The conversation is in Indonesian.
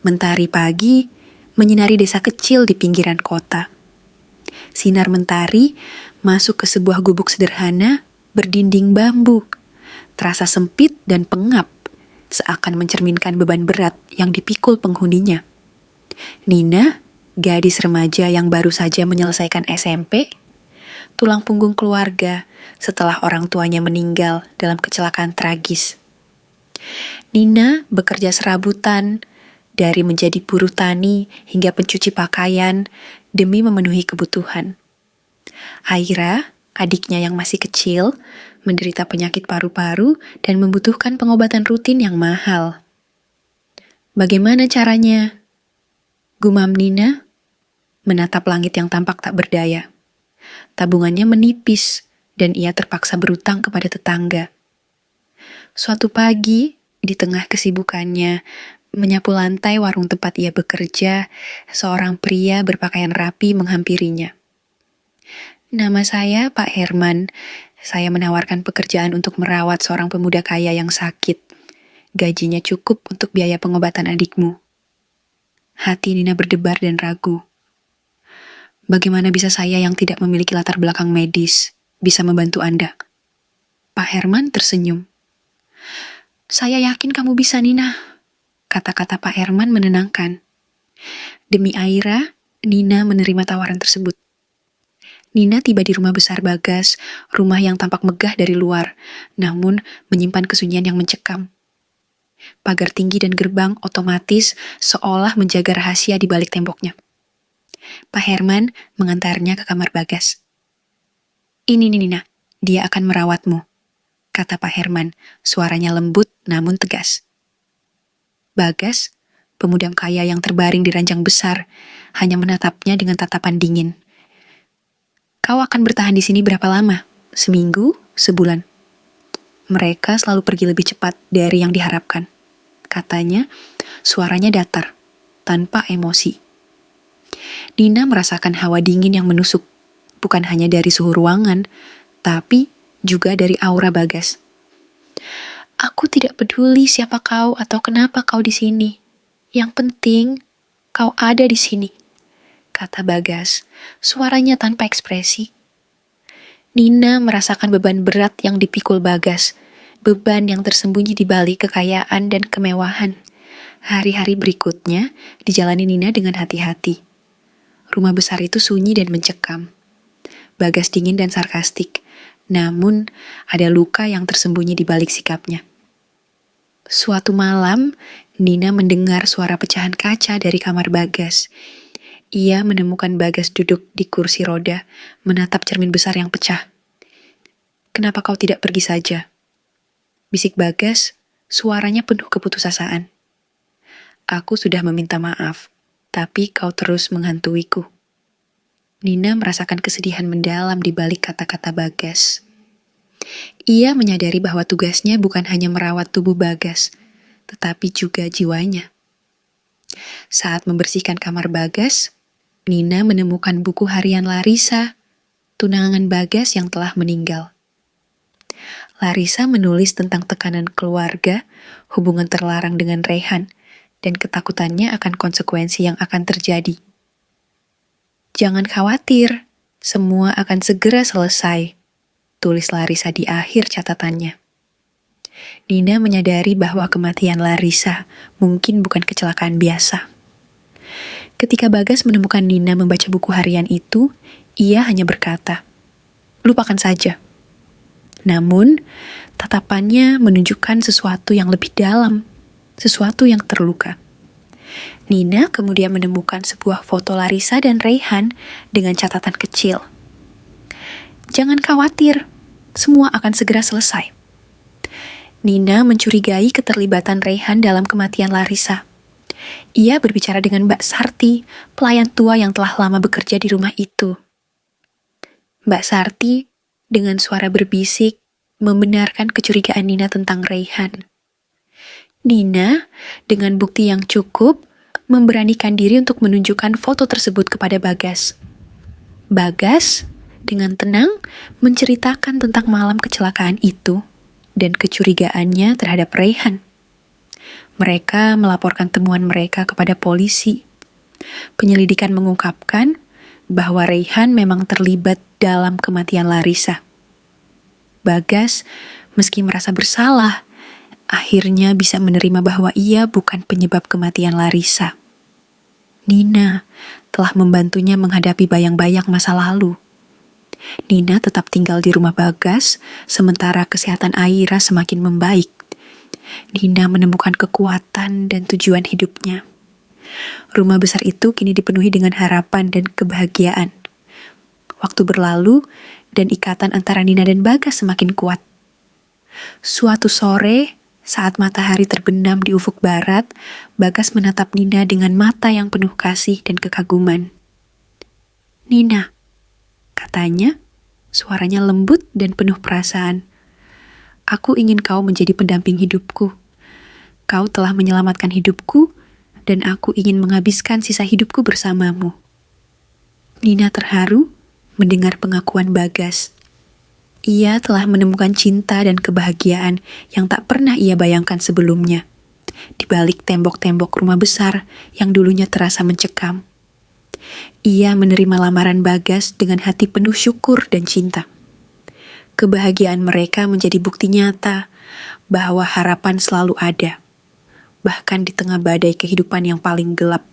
Mentari pagi menyinari desa kecil di pinggiran kota. Sinar mentari masuk ke sebuah gubuk sederhana berdinding bambu. Terasa sempit dan pengap, seakan mencerminkan beban berat yang dipikul penghuninya. Nina, gadis remaja yang baru saja menyelesaikan SMP, tulang punggung keluarga setelah orang tuanya meninggal dalam kecelakaan tragis. Nina bekerja serabutan, dari menjadi buruh tani hingga pencuci pakaian demi memenuhi kebutuhan. Aira, adiknya yang masih kecil, menderita penyakit paru-paru dan membutuhkan pengobatan rutin yang mahal. Bagaimana caranya? Gumam Nina, menatap langit yang tampak tak berdaya. Tabungannya menipis dan ia terpaksa berutang kepada tetangga. Suatu pagi, di tengah kesibukannya menyapu lantai warung tempat ia bekerja, seorang pria berpakaian rapi menghampirinya. Nama saya Pak Herman. Saya menawarkan pekerjaan untuk merawat seorang pemuda kaya yang sakit. Gajinya cukup untuk biaya pengobatan adikmu. Hati Nina berdebar dan ragu. Bagaimana bisa saya yang tidak memiliki latar belakang medis bisa membantu Anda? Pak Herman tersenyum. Saya yakin kamu bisa, Nina. Kata-kata Pak Herman menenangkan. Demi Aira, Nina menerima tawaran tersebut. Nina tiba di rumah besar Bagas, rumah yang tampak megah dari luar, namun menyimpan kesunyian yang mencekam. Pagar tinggi dan gerbang otomatis seolah menjaga rahasia di balik temboknya. Pak Herman mengantarnya ke kamar Bagas. Ini Nina, dia akan merawatmu, kata Pak Herman, suaranya lembut namun tegas. Bagas, pemuda kaya yang terbaring di ranjang besar, hanya menatapnya dengan tatapan dingin. Kau akan bertahan di sini berapa lama? Seminggu? Sebulan? Mereka selalu pergi lebih cepat dari yang diharapkan. Katanya, suaranya datar, tanpa emosi. Nina merasakan hawa dingin yang menusuk, bukan hanya dari suhu ruangan, tapi juga dari aura Bagas. Aku tidak peduli siapa kau atau kenapa kau di sini. Yang penting, kau ada di sini, kata Bagas, suaranya tanpa ekspresi. Nina merasakan beban berat yang dipikul Bagas, beban yang tersembunyi di balik kekayaan dan kemewahan. Hari-hari berikutnya dijalani Nina dengan hati-hati. Rumah besar itu sunyi dan mencekam. Bagas dingin dan sarkastik. Namun, ada luka yang tersembunyi di balik sikapnya. Suatu malam, Nina mendengar suara pecahan kaca dari kamar Bagas. Ia menemukan Bagas duduk di kursi roda, menatap cermin besar yang pecah. Kenapa kau tidak pergi saja? Bisik Bagas, suaranya penuh keputusasaan. Aku sudah meminta maaf, tapi kau terus menghantuiku. Nina merasakan kesedihan mendalam di balik kata-kata Bagas. Ia menyadari bahwa tugasnya bukan hanya merawat tubuh Bagas, tetapi juga jiwanya. Saat membersihkan kamar Bagas, Nina menemukan buku harian Larissa, tunangan Bagas yang telah meninggal. Larissa menulis tentang tekanan keluarga, hubungan terlarang dengan Rehan, dan ketakutannya akan konsekuensi yang akan terjadi. Jangan khawatir, semua akan segera selesai, tulis Larissa di akhir catatannya. Nina menyadari bahwa kematian Larissa mungkin bukan kecelakaan biasa. Ketika Bagas menemukan Nina membaca buku harian itu, ia hanya berkata, lupakan saja. Namun, tatapannya menunjukkan sesuatu yang lebih dalam, sesuatu yang terluka. Nina kemudian menemukan sebuah foto Larissa dan Rehan dengan catatan kecil. Jangan khawatir, semua akan segera selesai. Nina mencurigai keterlibatan Rehan dalam kematian Larissa. Ia berbicara dengan Mbak Sarti, pelayan tua yang telah lama bekerja di rumah itu. Mbak Sarti dengan suara berbisik membenarkan kecurigaan Nina tentang Rehan. Nina dengan bukti yang cukup memberanikan diri untuk menunjukkan foto tersebut kepada Bagas. Bagas dengan tenang menceritakan tentang malam kecelakaan itu dan kecurigaannya terhadap Rehan. Mereka melaporkan temuan mereka kepada polisi. Penyelidikan mengungkapkan bahwa Raihan memang terlibat dalam kematian Larissa. Bagas, meski merasa bersalah, akhirnya bisa menerima bahwa ia bukan penyebab kematian Larissa. Nina telah membantunya menghadapi bayang-bayang masa lalu. Nina tetap tinggal di rumah Bagas, sementara kesehatan Aira semakin membaik. Nina menemukan kekuatan dan tujuan hidupnya. Rumah besar itu kini dipenuhi dengan harapan dan kebahagiaan. Waktu berlalu, dan ikatan antara Nina dan Bagas semakin kuat. Suatu sore, saat matahari terbenam di ufuk barat, Bagas menatap Nina dengan mata yang penuh kasih dan kekaguman. "Nina," katanya, suaranya lembut dan penuh perasaan. "Aku ingin kau menjadi pendamping hidupku. Kau telah menyelamatkan hidupku, dan aku ingin menghabiskan sisa hidupku bersamamu." Nina terharu mendengar pengakuan Bagas. Ia telah menemukan cinta dan kebahagiaan yang tak pernah ia bayangkan sebelumnya, di balik tembok-tembok rumah besar yang dulunya terasa mencekam. Ia menerima lamaran Bagas dengan hati penuh syukur dan cinta. Kebahagiaan mereka menjadi bukti nyata bahwa harapan selalu ada, bahkan di tengah badai kehidupan yang paling gelap.